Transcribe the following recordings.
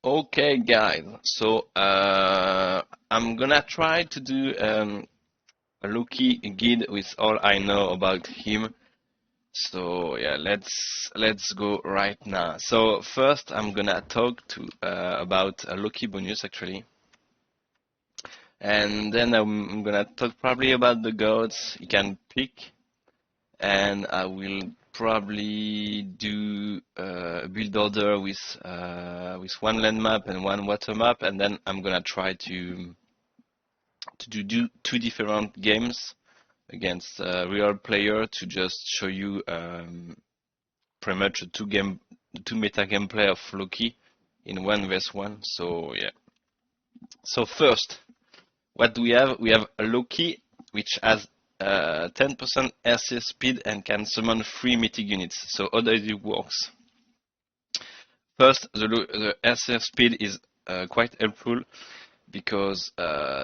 Okay, guys. So I'm gonna try to do a Loki guide with all I know about him. So yeah, let's go right now. So first, I'm gonna talk to about a Loki bonus actually, and then I'm gonna talk probably about the gods you can pick, and I will probably do a build order with one land map and one water map, and then I'm gonna try to do two different games against a real player to just show you pretty much a two meta gameplay of Loki in 1 vs 1. So yeah. So first, what do we have? We have a Loki which has 10% airseer speed and can summon 3 mythic units. So how does it works? First, the airseer speed is quite helpful because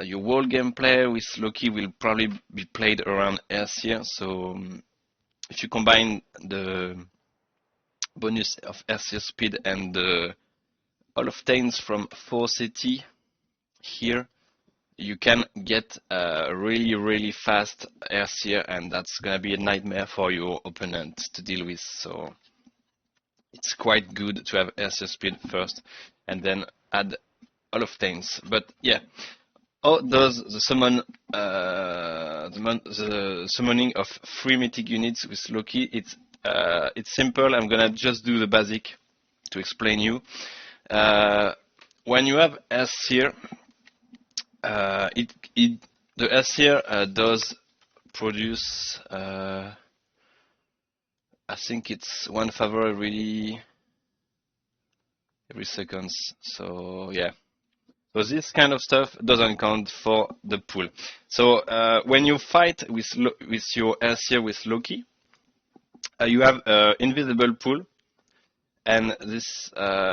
your whole gameplay with Loki will probably be played around airseer. So if you combine the bonus of airseer speed and the all of Tains from 4 city here, you can get a really fast airseer, and that's gonna be a nightmare for your opponent to deal with. So it's quite good to have airseer speed first and then add all of things. But yeah, how does the summoning of 3 mythic units with Loki? It's simple. I'm gonna just do the basic to explain you. When you have airseer, the airseer does produce I think it's 1 favor every seconds. So yeah. So this kind of stuff doesn't count for the pool. So when you fight with your airseer with Loki, you have invisible pool, and this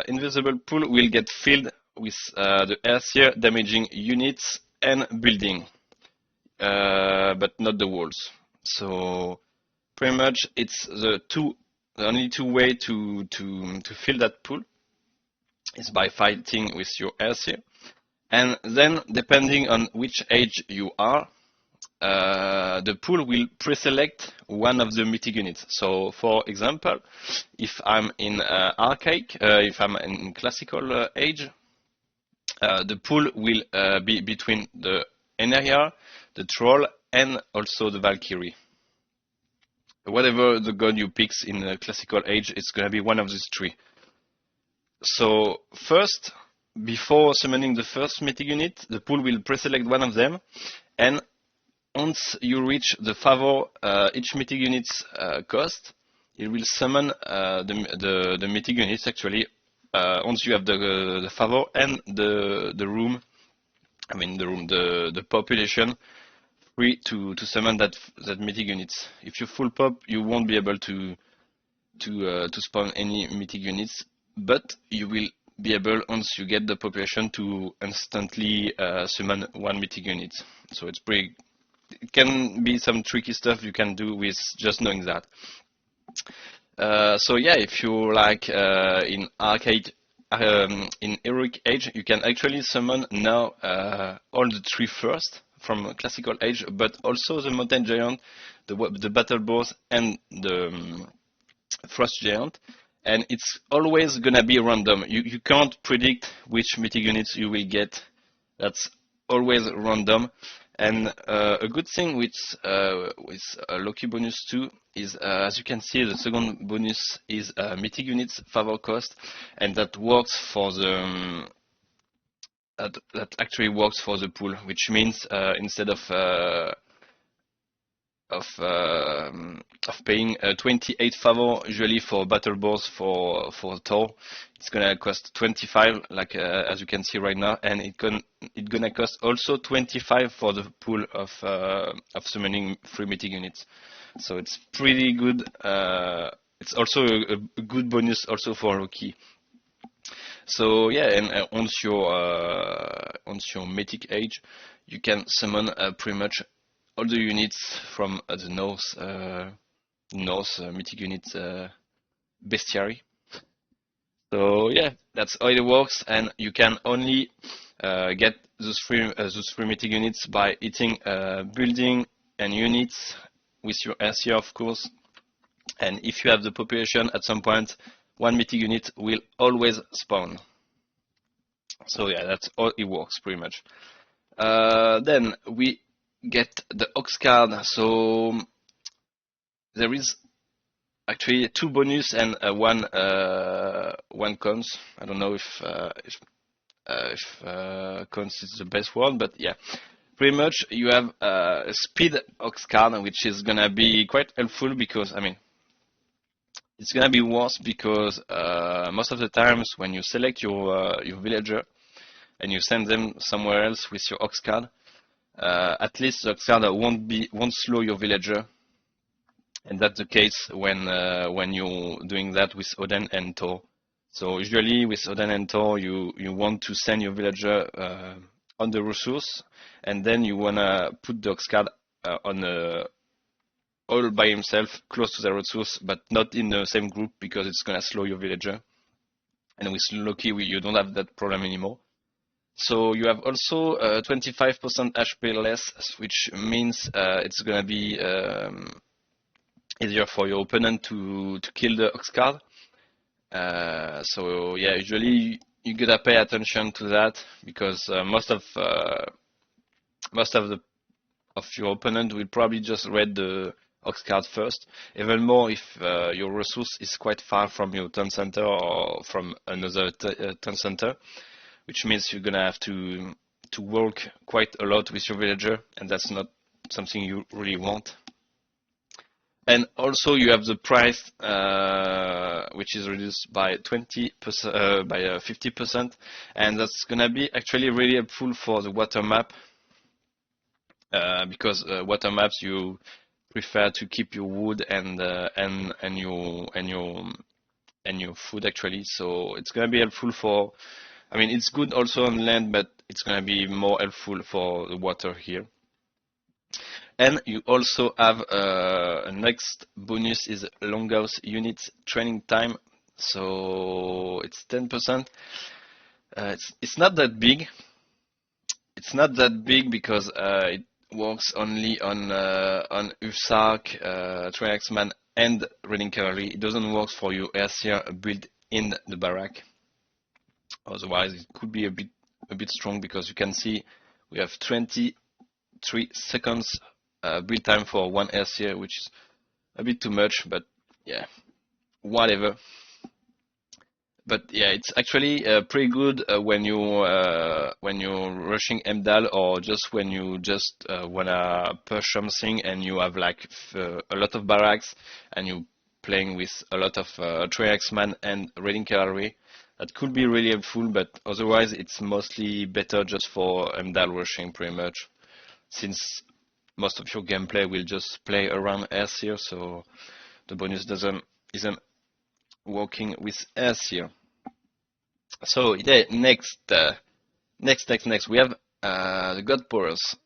invisible pool will get filled with the airseer damaging units and building, but not the walls. So pretty much it's the only two way to fill that pool is by fighting with your airseer. And then, depending on which age you are, the pool will pre-select one of the mythic units. So, for example, if I'm in archaic, if I'm in classical age, the pool will be between the Eneria, the Troll, and also the Valkyrie. Whatever the god you pick in the classical age, it's gonna be one of these three. So first, before summoning the first mythic unit, the pool will pre-select one of them, and once you reach the favor each mythic unit's cost, it will summon the mythic units actually once you have the favor and the room. I mean the population free to summon that mythic units. If you full pop, you won't be able to spawn any mythic units, but you will be able, once you get the population, to instantly summon 1 mythic unit. So it's pretty. It can be some tricky stuff you can do with just knowing that. So yeah, if you like in arcade, in heroic age, you can actually summon now all the 3 first from classical age, but also the mountain giant, the battle boss, and the frost giant. And it's always gonna be random. You can't predict which mythic units you will get. That's always random. And a good thing with Loki bonus 2 is, as you can see, the second bonus is mythic units favor cost, and that works for the that actually works for the pool, which means instead of paying 28 favor usually for battle boss for Thor, it's gonna cost 25, like as you can see right now, and it's gonna cost also 25 for the pool of summoning 3 mythic units. So it's pretty good. It's also a good bonus also for Loki. So yeah, and once your mythic age, you can summon pretty much all the units from the north mythic unit bestiary. So yeah, that's how it works, and you can only get those three mythic units by hitting building and units with your SCR, of course. And if you have the population at some point, one mythic unit will always spawn. So yeah, that's how it works pretty much. Then we get the Ox card. So there is actually two bonus and one cons. I don't know if cons is the best word, but yeah, pretty much you have a speed Ox card, which is gonna be quite helpful because I mean it's gonna be worse because most of the times when you select your villager and you send them somewhere else with your Ox card, at least the Ox card won't slow your villager. And that's the case when you're doing that with Odin and Thor. So usually with Odin and Thor, you want to send your villager on the resource, and then you wanna put the Ox card on all by himself, close to the resource, but not in the same group because it's gonna slow your villager. And with Loki, you don't have that problem anymore. So you have also 25% HP less, which means it's gonna be easier for your opponent to kill the Ox card. So yeah, usually you gotta pay attention to that because most of your opponent will probably just read the Ox card first. Even more if your resource is quite far from your town center or from another town center, which means you're gonna have to work quite a lot with your villager, and that's not something you really want. And also you have the price, which is reduced by 20%, by 50%, and that's gonna be actually really helpful for the water map, because water maps you prefer to keep your wood and your food actually. So it's gonna be helpful for. I mean, it's good also on land, but it's gonna be more helpful for the water here. And you also have a next bonus is Longhouse units training time. So it's 10%. It's not that big. It's not that big because it works only on Ursark, Triaxman, and Reading Cavalry. It doesn't work for your Aesir built in the barrack. Otherwise, it could be a bit strong because you can see we have 23 seconds build time for one Aesir, which is a bit too much, but yeah, whatever. But yeah, it's actually pretty good when you're rushing Emdal, or just when you just wanna push something and you have like a lot of barracks and you playing with a lot of Triaxman and Raiding Cavalry. That could be really helpful, but otherwise it's mostly better just for Emdal rushing pretty much, since most of your gameplay will just play around Aesir, so the bonus isn't working with Aesir. So yeah, next, we have the God Powers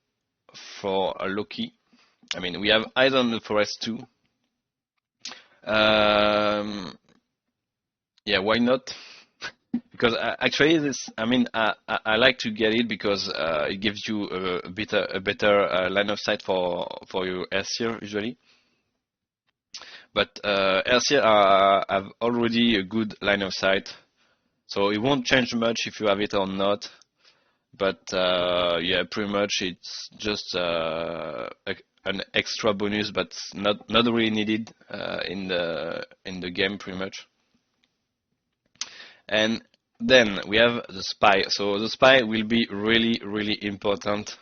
for Loki. I mean, we have Eyes on the Forest too. Yeah, why not? Because actually, I mean, I like to get it because it gives you a better line of sight for your Aesir usually. But Aesir have already a good line of sight, so it won't change much if you have it or not. But yeah, pretty much it's just an extra bonus, but not really needed in the game pretty much. And then we have the spy. So the spy will be really important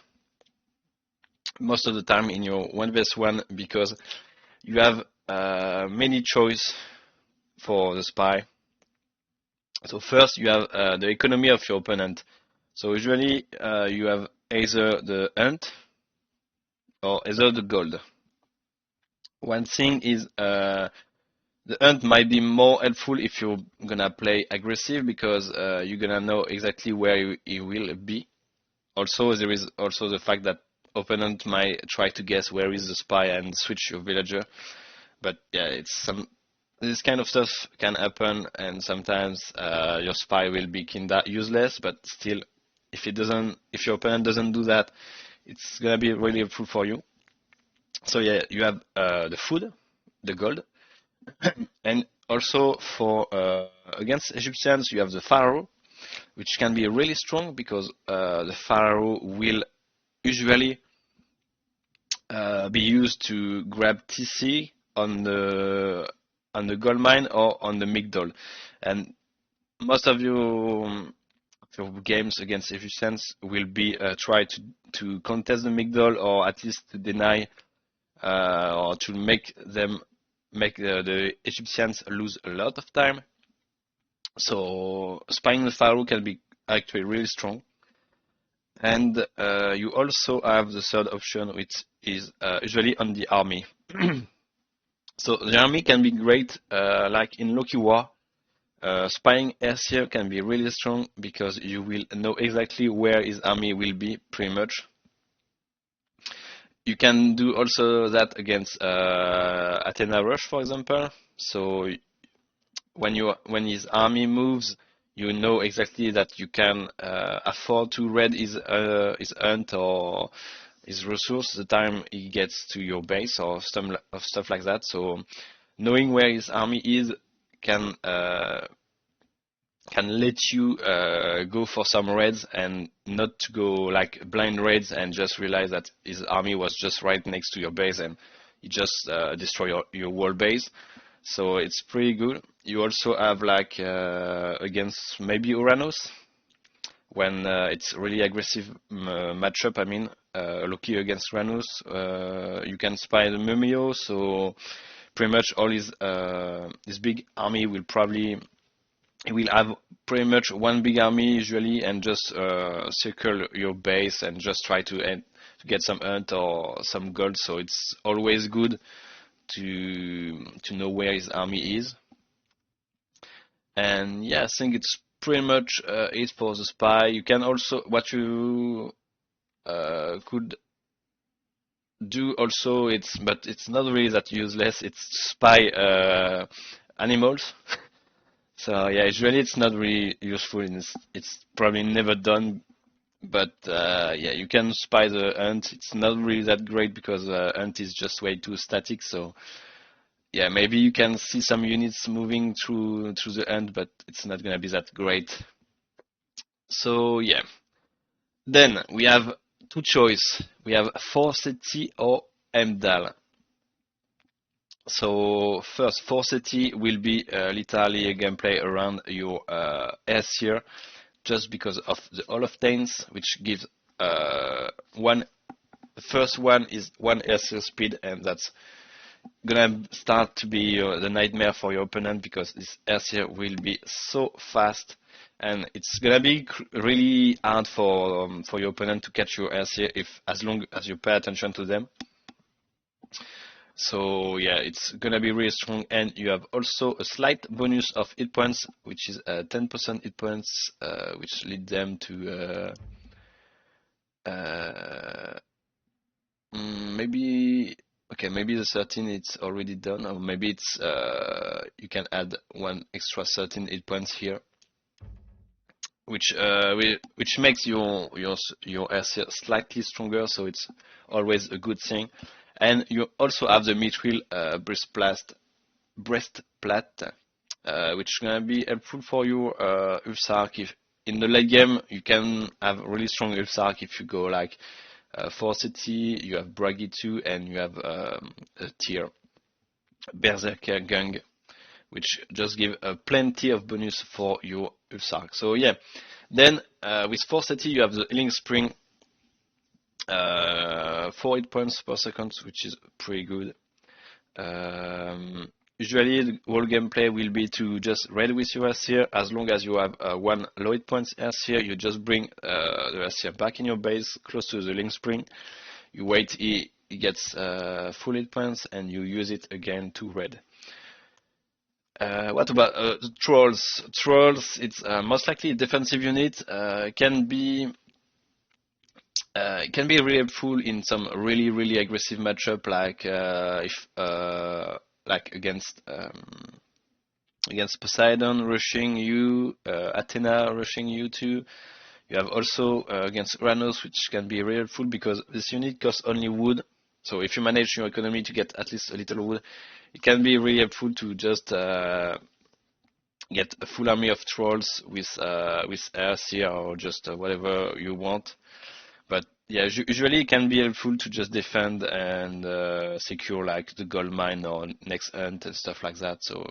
most of the time in your 1v1 because you have many choice for the spy. So first you have the economy of your opponent. So usually you have either the hunt or either the gold. One thing is the hunt might be more helpful if you're gonna play aggressive because you're gonna know exactly where he will be. Also, there is also the fact that opponent might try to guess where is the spy and switch your villager. But yeah, it's this kind of stuff can happen, and sometimes your spy will be kinda useless, but still, if your opponent doesn't do that, it's gonna be really helpful for you. So yeah, you have the food, the gold, and also for against Egyptians, you have the pharaoh, which can be really strong because the pharaoh will usually be used to grab TC on the gold mine or on the Migdol. And most of your games against Egyptians will be try to contest the Migdol, or at least to deny or to make the Egyptians lose a lot of time. So spying the pharaoh can be actually really strong. And you also have the third option, which is usually on the army. So the army can be great, like in Loki War. Spying Aesir can be really strong because you will know exactly where his army will be, pretty much. You can do also that against Athena Rush, for example. So when his army moves, you know exactly that you can afford to raid his hunt or his resource the time he gets to your base or stuff like that. So knowing where his army is can let you go for some raids and not to go like blind raids and just realize that his army was just right next to your base and you just destroy your whole base. So it's pretty good. You also have like against maybe Uranus when it's really aggressive matchup. I mean, Loki against Uranus, you can spy the Mumio, so pretty much all his big army will have pretty much one big army usually, and just circle your base and just try to get some hunt or some gold. So it's always good to know where his army is. And yeah, I think it's pretty much it for the spy. You can also what you could do also, it's not really that useless. It's spy animals. So yeah, usually it's not really useful. It's probably never done, but yeah, you can spy the hunt. It's not really that great because hunt is just way too static. So yeah, maybe you can see some units moving through the hunt, but it's not gonna be that great. So yeah, then we have two choice. We have Forseti or Emdal. So first, Forseti will be literally a gameplay around your Aesir, just because of the Hall of Thanes, which gives one. The first one is one Aesir speed, and that's gonna start to be the nightmare for your opponent because this Aesir will be so fast, and it's gonna be really hard for your opponent to catch your Aesir if as long as you pay attention to them. So yeah, it's gonna be really strong, and you have also a slight bonus of hit points, which is 10% hit points, which lead them to maybe okay, maybe the 13 it's already done, or maybe it's you can add one extra 13 hit points here, which makes your Aesir slightly stronger, so it's always a good thing. And you also have the Mithril breastplate, which is gonna be helpful for your Ulfsark. If in the late game you can have really strong Ulfsark if you go like Forseti, you have Bragi 2, and you have a tier Berserker Gang, which just give plenty of bonus for your Ulfsark. So yeah, then with Forseti you have the Healing Spring, 4 hit points per second, which is pretty good. Usually the whole gameplay will be to just raid with your Aesir. As long as you have one low hit points Aesir, you just bring the Aesir back in your base, close to the Link Spring. You wait, he gets full hit points, and you use it again to raid. What about the Trolls? Trolls, it's most likely a defensive unit. It can be really helpful in some really aggressive matchup, like if like against against Poseidon rushing you, Athena rushing you too. You have also against Uranus, which can be really helpful because this unit costs only wood. So if you manage your economy to get at least a little wood, it can be really helpful to just get a full army of trolls with earth here or just whatever you want. But yeah, usually it can be helpful to just defend and secure like the gold mine or next hunt and stuff like that. So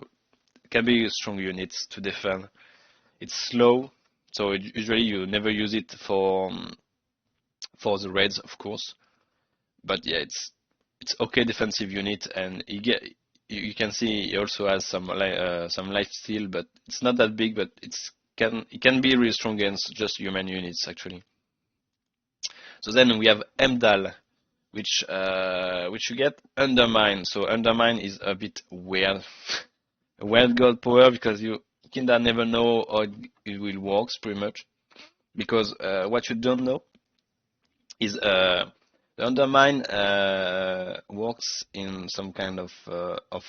it can be strong units to defend. It's slow, so usually you never use it for the raids, of course. But yeah, it's okay defensive unit, and you can see he also has some life steal, but it's not that big. But it can be really strong against just human units actually. So then we have Emdal, which you get Undermine. So Undermine is a bit weird, a weird god power because you kinda never know how it will work pretty much. Because what you don't know is the Undermine works in some kind of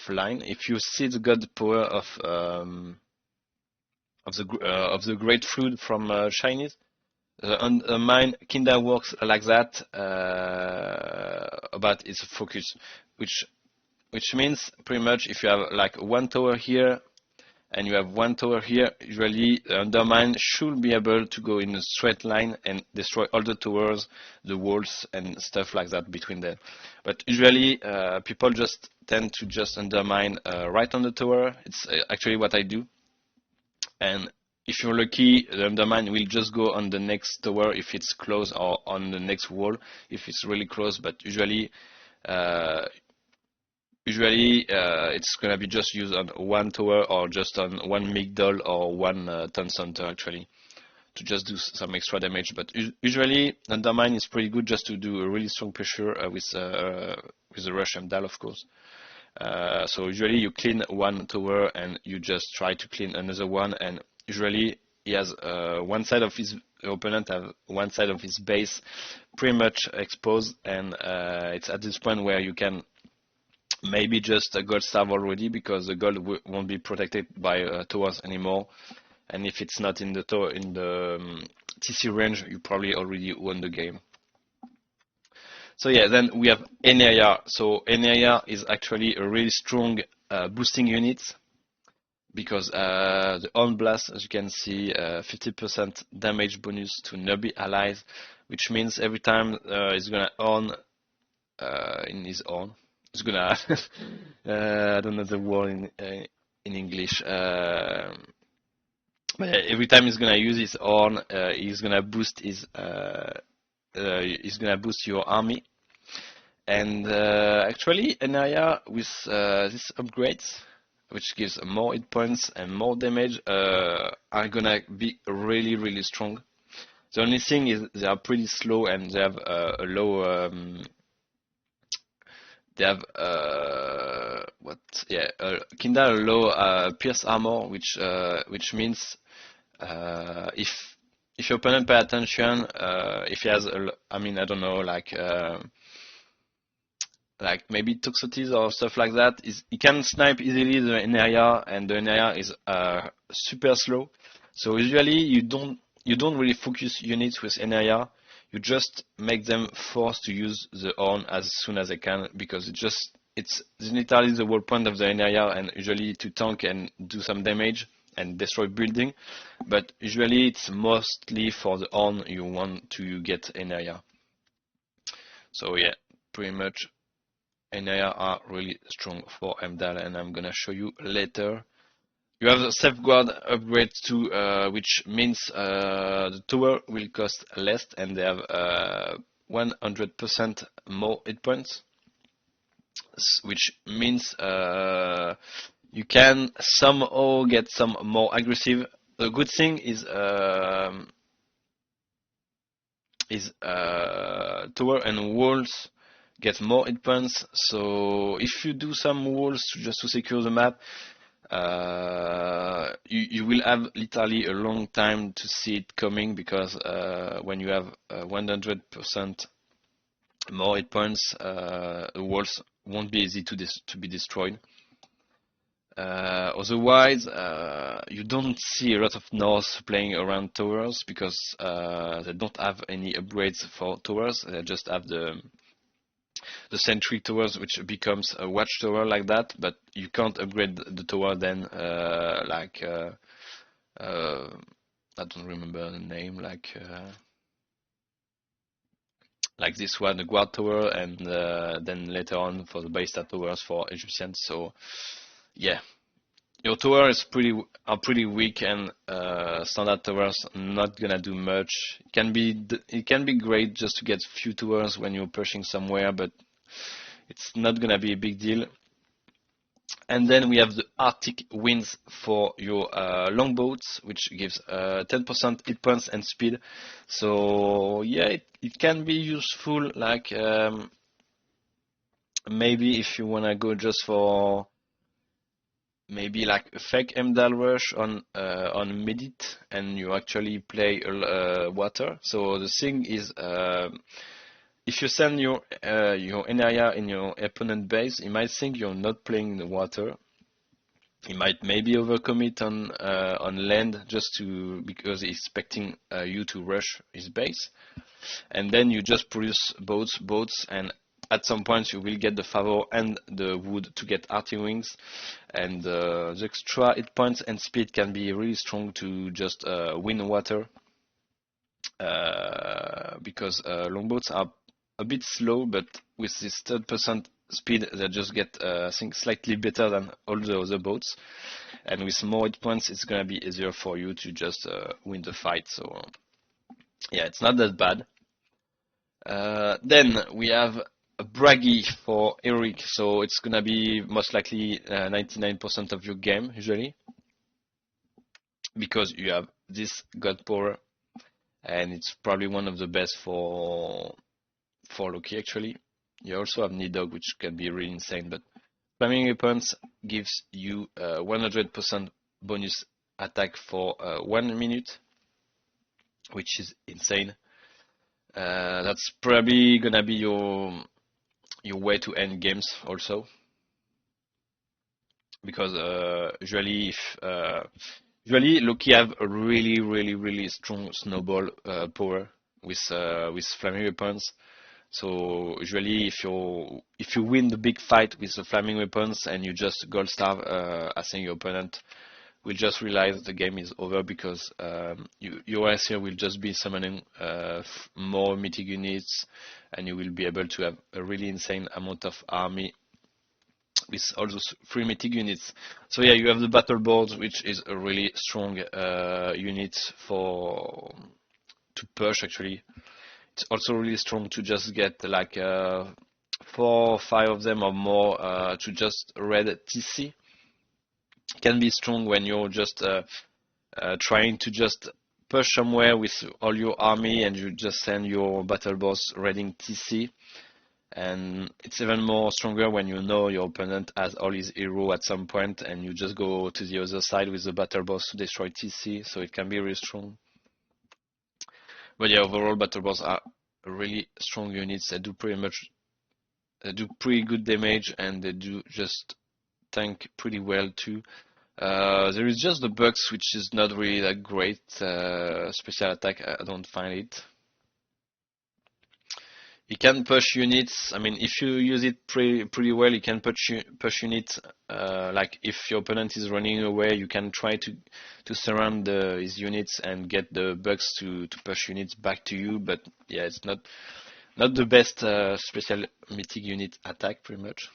line. If you see the god power of the Great Flood from Chinese, the Undermine kinda works like that, but it's focus, which means pretty much if you have like one tower here and you have one tower here, usually the Undermine should be able to go in a straight line and destroy all the towers, the walls, and stuff like that between them. But usually people just tend to just Undermine right on the tower. It's actually what I do. And if you're lucky, the Undermine will just go on the next tower if it's close, or on the next wall if it's really close. But usually it's gonna be just used on one tower or just on one Migdol or one Town Center actually, to just do some extra damage. But usually Undermine is pretty good just to do a really strong pressure with the Rush Emdal, of course. So usually you clean one tower and you just try to clean another one, and usually he has one side of his opponent have one side of his base pretty much exposed, and it's at this point where you can maybe just a gold starve already, because the gold won't be protected by towers anymore. And if it's not in the TC range, you probably already won the game. So yeah, then we have Eneria. So Eneria is actually a really strong boosting unit, because the On Blast, as you can see, 50% damage bonus to newbie allies, which means every time he's gonna on in his own, it's gonna I don't know the word in English. But every time he's gonna use his horn, he's gonna boost your army. And actually, an area with these upgrades, which gives more hit points and more damage, are gonna be really, really strong. The only thing is they are pretty slow, and they have a low. They have kinda low pierce armor, which means if your opponent pay attention, if he has I don't know, like maybe Toxotes or stuff like that, he can snipe easily the Eneria, and the Eneria is super slow. So usually you don't really focus units with Eneria. You just make them forced to use the horn as soon as they can, because it's literally the whole point of the Eneria, and usually to tank and do some damage and destroy building. But usually it's mostly for the horn you want to get Eneria. So yeah, pretty much Eneria are really strong for Emdal, and I'm gonna show you later. You have the Safeguard upgrade too, which means the tower will cost less, and they have 100% more hit points, which means you can somehow get some more aggressive. The good thing is tower and walls get more hit points. So if you do some walls just to secure the map, you will have literally a long time to see it coming, because when you have 100% more hit points, the walls won't be easy to be destroyed. Otherwise, you don't see a lot of Norse playing around towers because they don't have any upgrades for towers. They just have the sentry towers, which becomes a watchtower like that. But you can't upgrade the tower then, I don't remember the name, like this one, the guard tower, and then later on for the ballista towers for Egyptians. So yeah, your tower is pretty weak, and standard towers not gonna do much. It can be great just to get few towers when you're pushing somewhere, but it's not gonna be a big deal. And then we have the Arctic Winds for your longboats, which gives 10% hit points and speed. So yeah, it can be useful. Like maybe if you wanna go just for maybe like a fake Emdal rush on Medit, and you actually play water. So the thing is, if you send your Enaria in your opponent base, he might think you're not playing the water. He might maybe overcommit on land just because he's expecting you to rush his base, and then you just produce boats, and at some point you will get the favor and the wood to get arty wings, and the extra hit points and speed can be really strong to just win water, because longboats are a bit slow, but with this 30% speed they just get I think slightly better than all the other boats, and with more hit points it's gonna be easier for you to just win the fight. So yeah, it's not that bad. Then we have a Bragi for Eric, so it's gonna be most likely 99% of your game usually, because you have this god power, and it's probably one of the best for Loki actually. You also have Nidog, which can be really insane, but flaming weapons gives you 100% bonus attack for 1 minute, which is insane. That's probably gonna be your way to end games also, because usually Loki have a really strong snowball power with flaming weapons. So usually if you win the big fight with the flaming weapons and you just gold starve, I think your opponent will just realize the game is over, because your here will just be summoning more mythic units, and you will be able to have a really insane amount of army with all those free mythic units. So yeah, you have the battle board, which is a really strong unit to push actually. It's also really strong to just get like 4 or 5 of them or more to just red TC. It can be strong when you're just trying to just push somewhere with all your army, and you just send your battle boss reading TC. And it's even more stronger when you know your opponent has all his hero at some point, and you just go to the other side with the battle boss to destroy TC. So it can be really strong. But yeah, overall battle boss are really strong units. They do pretty good damage, and they do just tank pretty well too. There is just the bugs, which is not really that great. Special attack, I don't find it. You can push units. I mean, if you use it pretty well, you can push units. Like if your opponent is running away, you can try to surround his units and get the bugs to push units back to you. But yeah, it's not the best special mythic unit attack, pretty much.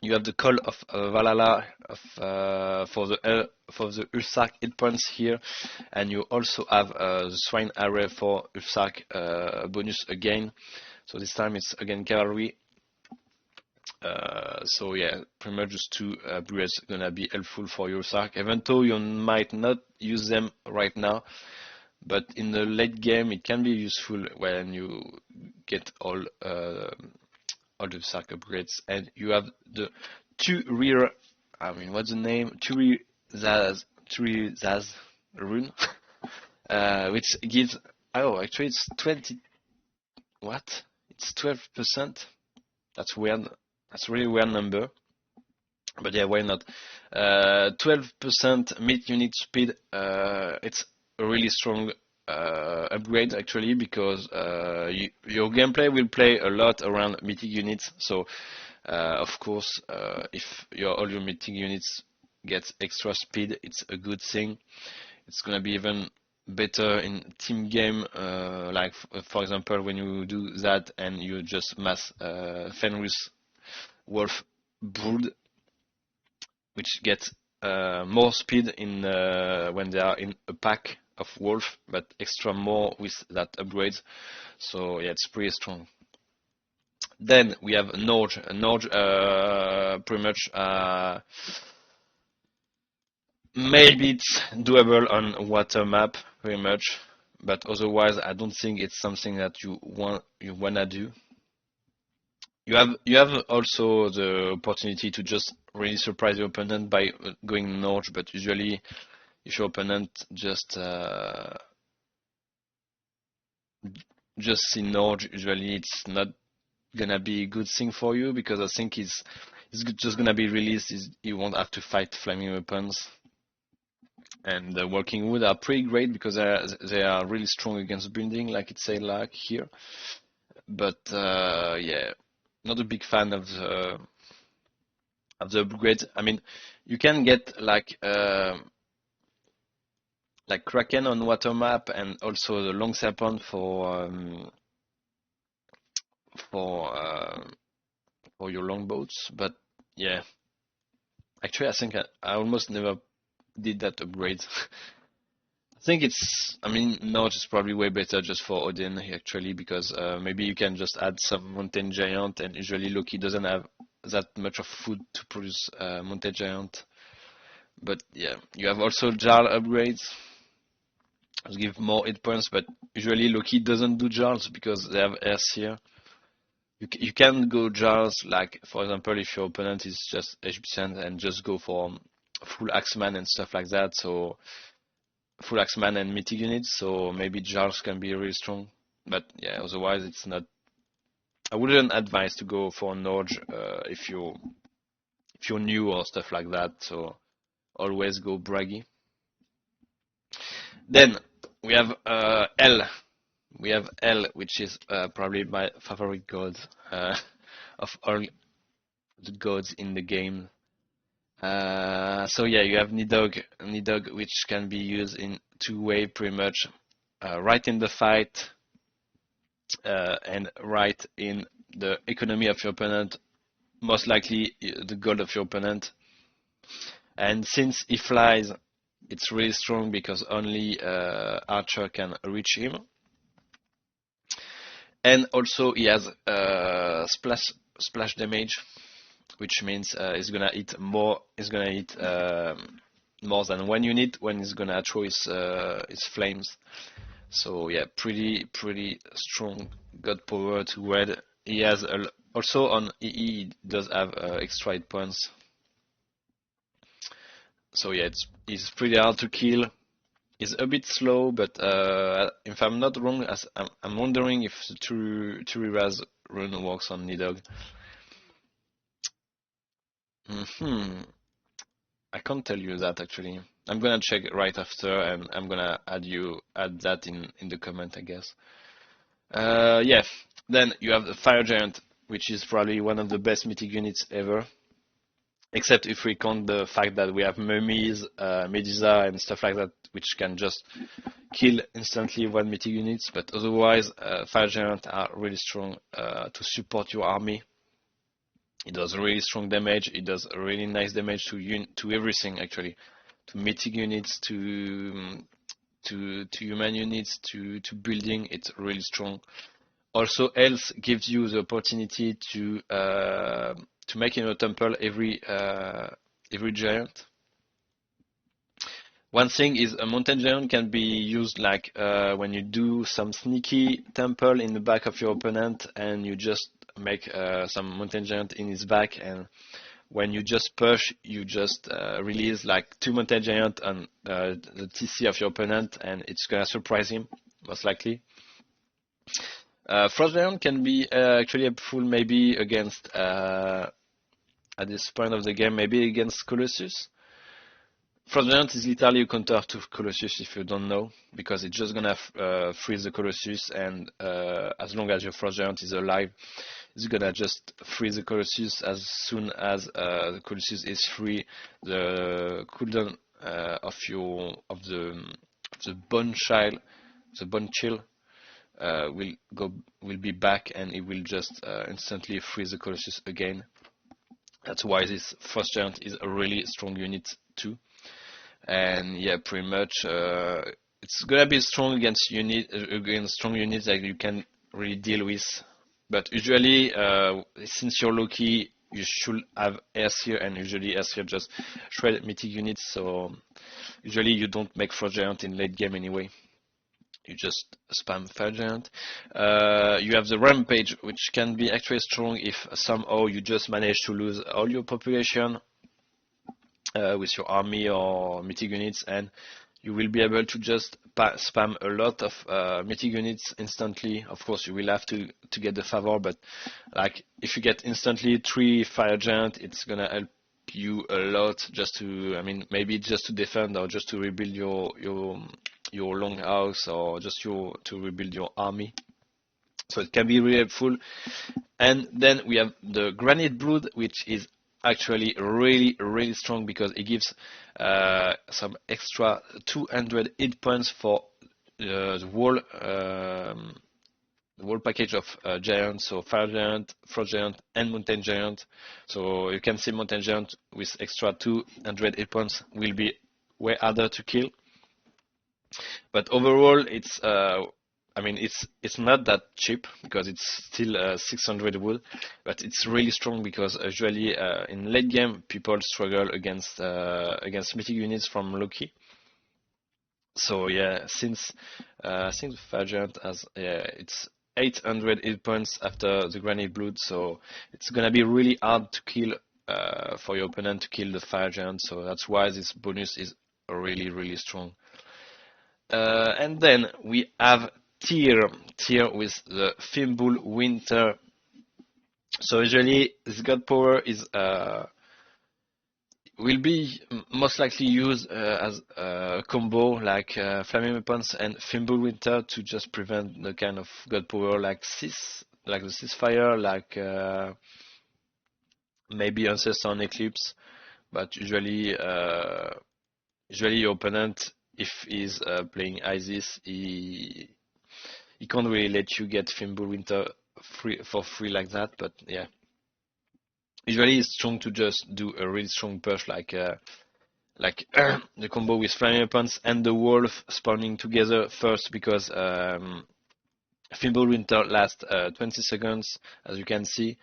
You have the Call of Valhalla for the Ulfsark hit points here, and you also have the Swine Array for Ulfsark bonus again. So this time it's again cavalry. So yeah, pretty much just 2 upgrades gonna be helpful for your Ulfsark, even though you might not use them right now. But in the late game, it can be useful when you get all the Sark upgrades, and you have the what's the name? Turizaz rune, which gives, actually it's 20, what? It's 12%. That's weird. That's a really weird number. But yeah, why not? 12% mid unit speed. It's a really strong upgrade actually, because your gameplay will play a lot around mythic units. So of course, if all your mythic units get extra speed, it's a good thing. It's gonna be even better in team game, like for example when you do that and you just mass Fenris Wolf Brood, which gets more speed in when they are in a pack of wolf, but extra more with that upgrade. So yeah, it's pretty strong. Then we have Norge. Norge pretty much maybe it's doable on water map pretty much, but otherwise I don't think it's something that you wanna do. You have also the opportunity to just really surprise your opponent by going Norge, but usually if your opponent just see Norge, usually it's not gonna be a good thing for you, because I think just gonna be released. You won't have to fight flaming weapons, and the Walking Wood are pretty great because they are really strong against building, like it say like here. But yeah, not a big fan of the upgrade. I mean, you can get like Kraken on water map, and also the Long Serpent for uh, for your longboats. But yeah, actually, I think I almost never did that upgrade. I think I mean, Norge is probably way better just for Odin actually, because maybe you can just add some Mountain Giant, and usually Loki doesn't have that much of food to produce Mountain Giant. But yeah, you have also Jarl upgrades to give more hit points, but usually Loki doesn't do Jarls because they have Aesir. You can go Jarls, like for example if your opponent is just Egyptian, and just go for full Axeman and stuff like that. So full Axeman and mythic units, so maybe Jarls can be really strong. But yeah, otherwise it's not. I wouldn't advise to go for Norge if you're new or stuff like that. So always go Braggy. Then we have L. We have L, which is probably my favorite god of all the gods in the game. So yeah, you have Nidog, which can be used in two-way pretty much, right in the fight, and right in the economy of your opponent, most likely the gold of your opponent. And since he flies, it's really strong because only Archer can reach him. And also he has splash damage, which means he's gonna hit more. He's gonna hit more than one unit when he's gonna throw his flames. So yeah, pretty strong god power to red. He has also on EE he does have extra hit points. So yeah, it's pretty hard to kill. It's a bit slow, but if I'm not wrong, I'm wondering if the Turiraz rune works on Nidog. I can't tell you that actually. I'm gonna check right after, and I'm gonna add that in the comment, I guess. Yeah. Then you have the Fire Giant, which is probably one of the best mythic units ever. Except if we count the fact that we have mummies, Medusa, and stuff like that, which can just kill instantly one mythic units. But otherwise, Fire Giant are really strong to support your army. It does really strong damage. It does really nice damage to everything actually, to mythic units, to human units, to building. It's really strong. Also, Health gives you the opportunity to make in a temple every giant. One thing is a mountain giant can be used like when you do some sneaky temple in the back of your opponent, and you just make some mountain giant in his back, and when you just push, you just release like 2 mountain giant on the TC of your opponent, and it's gonna surprise him most likely. Frost Giant can be actually helpful maybe against at this point of the game, maybe against Colossus. Frost Giant is literally a counter to Colossus if you don't know, because it's just gonna freeze the Colossus, and as long as your Frost Giant is alive, it's gonna just freeze the Colossus. As soon as the Colossus is free, the cooldown of the Bone Child, the Bone Chill, will be back, and it will just instantly freeze the Colossus again. That's why this Frost Giant is a really strong unit too. And yeah, pretty much it's gonna be strong against strong units that you can really deal with. But usually, since you're Loki, you should have Airseer, and usually Airseer just shred mythic units. So usually you don't make Frost Giant in late game anyway. You just spam Fire Giant. You have the Rampage, which can be actually strong if somehow you just manage to lose all your population with your army or mythic units, and you will be able to just spam a lot of mythic units instantly. Of course, you will have to get the favor, but like if you get instantly 3 Fire Giant, it's gonna help you a lot. Just to, I mean, maybe just to defend or just to rebuild your longhouse, or just to rebuild your army. So it can be really helpful. And then we have the Granite Blood, which is actually really strong because it gives some extra 200 hit points for the whole package of giants, so Fire Giant, Frost Giant, and Mountain Giant. So you can see Mountain Giant with extra 200 hit points will be way harder to kill. But overall, it's I mean, it's not that cheap because it's still 600 wood, but it's really strong because usually in late game people struggle against mythic units from Loki. So yeah, since I think the Fire Giant has it's 800 hit points after the Granite Blood, so it's gonna be really hard to kill for your opponent to kill the Fire Giant. So that's why this bonus is really strong. And then we have Tyr with the Fimbul Winter. So usually this god power is will be most likely used as a combo like Flaming Weapons and Fimbul Winter to just prevent the kind of god power like the Ceasefire, like maybe Ancestor and Eclipse. But usually your opponent, if he's playing Isis, he can't really let you get Fimbul Winter for free like that. But yeah, usually it's strong to just do a really strong push like the combo with Flaming Weapons and the Wolf spawning together first, because Fimbul Winter lasts 20 seconds, as you can see,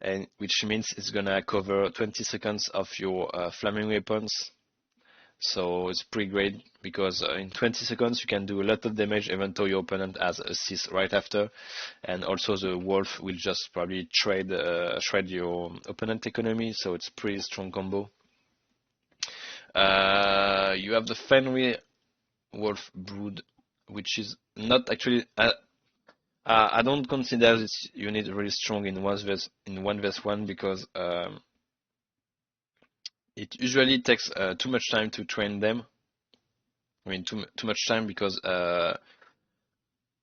and which means it's gonna cover 20 seconds of your Flaming Weapons. So it's pretty great because in 20 seconds you can do a lot of damage even though your opponent has a Cease right after, and also the Wolf will just probably shred your opponent economy, so it's pretty strong combo. You have the Fenrir Wolf Brood, which is not actually I don't consider this unit really strong in 1v1 because it usually takes too much time to train them. I mean, too much time because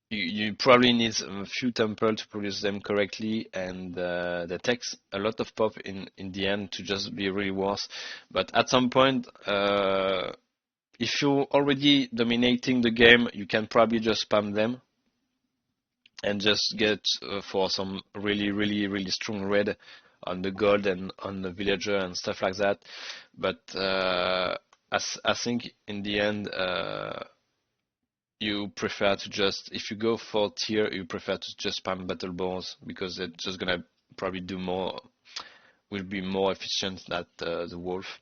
you probably need a few temples to produce them correctly, and that takes a lot of pop in the end to just be really worse. But at some point, if you're already dominating the game, you can probably just spam them and just get for some really strong red on the gold and on the villager and stuff like that. But I think in the end you prefer to just, if you go for Tyr, you prefer to just spam battle balls because they're just gonna probably do more, will be more efficient than the wolf.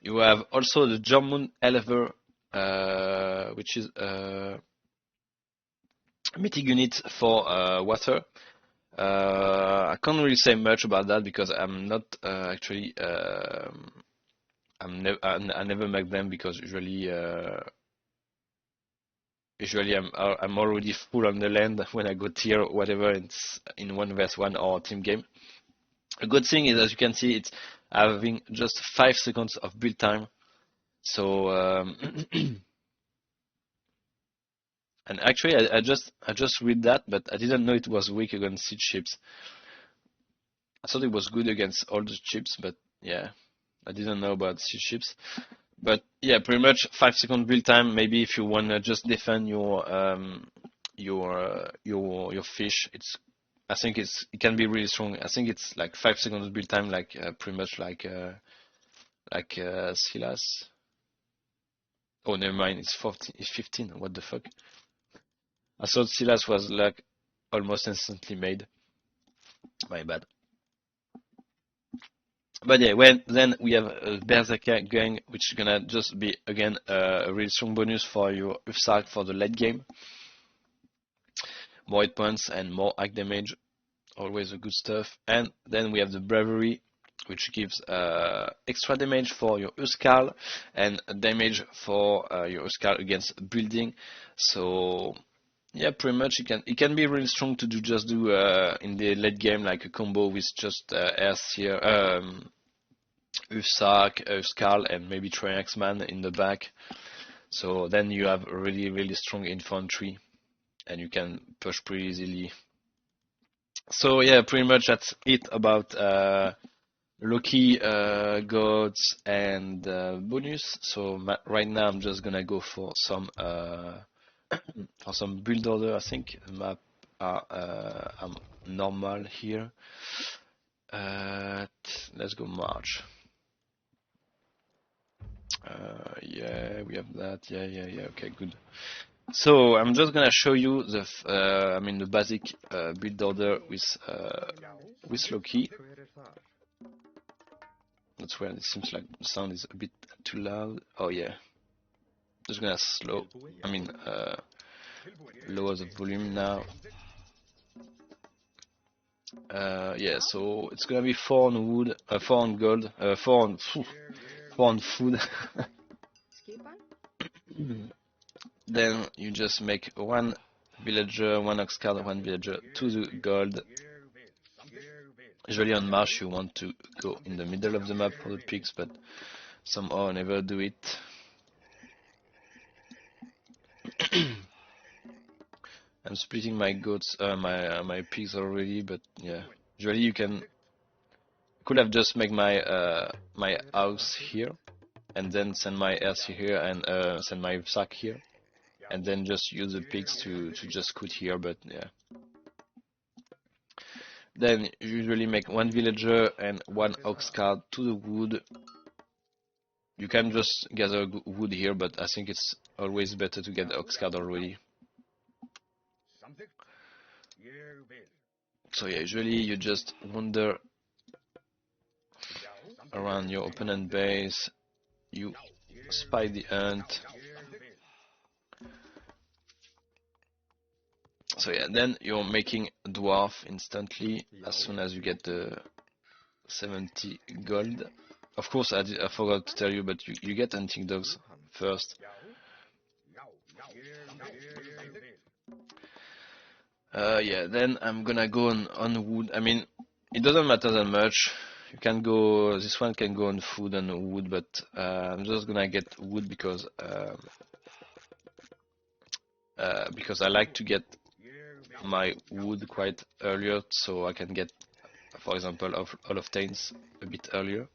You have also the German Elever, which is mythic unit for water. I can't really say much about that because I'm not actually I never make them because usually I'm already full on the land when I go Tyr, whatever it's in 1v1 or team game. A good thing is, as you can see, it's having just 5 seconds of build time. So and actually, I just read that, but I didn't know it was weak against siege ships. I thought it was good against all the ships, but yeah, I didn't know about siege ships. But yeah, pretty much 5 second build time. Maybe if you wanna just defend your fish, I think it can be really strong. I think it's like 5 seconds build time, like pretty much like Silas. Oh, never mind. It's 14. It's 15. What the fuck? I thought Silas was like almost instantly made. My bad. But yeah, then we have Berserker Gang, which is gonna just be again a really strong bonus for your Ufsark for the late game. More hit points and more hack damage, always a good stuff. And then we have the Bravery, which gives extra damage for your Uskal and damage for your Uskal against building. So yeah, pretty much it can be really strong to do in the late game like a combo with just Airseer, Usak, Uskal, and maybe Triaxman in the back. So then you have a really strong infantry, and you can push pretty easily. So yeah, pretty much that's it about Loki, gods, and bonus. So right now I'm just gonna go for some build order. I think the map are normal here. Let's go March. Yeah, we have that. Yeah. Okay, good. So I'm just gonna show you the basic build order with Loki. That's where it seems like the sound is a bit too loud. Oh yeah, just gonna lower the volume now. Yeah, so it's gonna be 4 on wood, 4 on gold, 4 on food. Then you just make 1 villager, 1 ox card, 1 villager to the gold. Usually on Marsh you want to go in the middle of the map for the pigs, but somehow I never do it. I'm splitting my goats, my pigs already, but yeah. Usually you could have just make my house here, and then send my RC here and send my sack here, and then just use the pigs to just scoot here. But yeah. Then usually make 1 villager and 1 ox cart to the wood. You can just gather wood here, but I think it's always better to get the ox cart already. So yeah, usually you just wander around your opponent base, you spy the hunt. So yeah, then you're making dwarf instantly as soon as you get the 70 gold. Of course, I forgot to tell you, but you get hunting dogs first. Yeah, then I'm gonna go on wood. I mean, it doesn't matter that much. You can go, this one can go on food and wood, but I'm just gonna get wood because I like to get my wood quite earlier, so I can get, for example, all of Taints a bit earlier.